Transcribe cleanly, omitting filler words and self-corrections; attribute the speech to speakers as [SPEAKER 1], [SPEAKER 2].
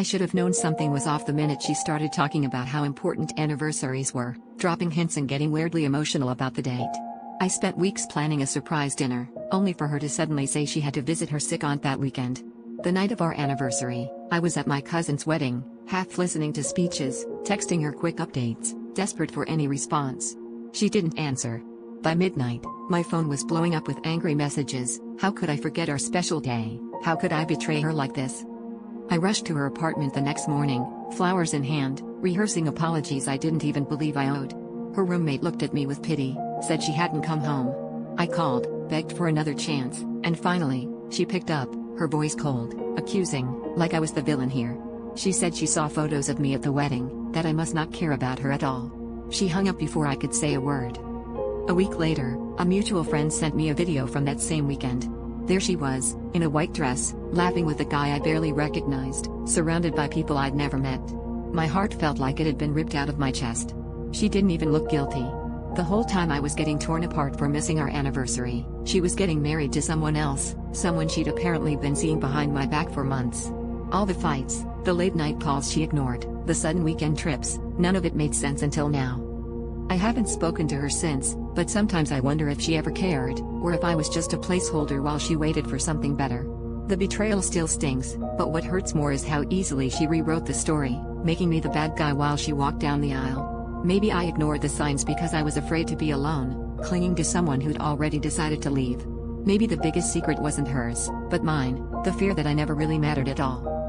[SPEAKER 1] I should have known something was off the minute she started talking about how important anniversaries were, dropping hints and getting weirdly emotional about the date. I spent weeks planning a surprise dinner, only for her to suddenly say she had to visit her sick aunt that weekend. The night of our anniversary, I was at my cousin's wedding, half listening to speeches, texting her quick updates, desperate for any response. She didn't answer. By midnight, my phone was blowing up with angry messages. How could I forget our special day? How could I betray her like this? I rushed to her apartment the next morning, flowers in hand, rehearsing apologies I didn't even believe I owed. Her roommate looked at me with pity, said she hadn't come home. I called, begged for another chance, and finally, she picked up, her voice cold, accusing, like I was the villain here. She said she saw photos of me at the wedding, that I must not care about her at all. She hung up before I could say a word. A week later, a mutual friend sent me a video from that same weekend. There she was, in a white dress, laughing with a guy I barely recognized, surrounded by people I'd never met. My heart felt like it had been ripped out of my chest. She didn't even look guilty. The whole time I was getting torn apart for missing our anniversary, she was getting married to someone else, someone she'd apparently been seeing behind my back for months. All the fights, the late night calls she ignored, the sudden weekend trips, none of it made sense until now. I haven't spoken to her since, but sometimes I wonder if she ever cared, or if I was just a placeholder while she waited for something better. The betrayal still stings, but what hurts more is how easily she rewrote the story, making me the bad guy while she walked down the aisle. Maybe I ignored the signs because I was afraid to be alone, clinging to someone who'd already decided to leave. Maybe the biggest secret wasn't hers, but mine, the fear that I never really mattered at all.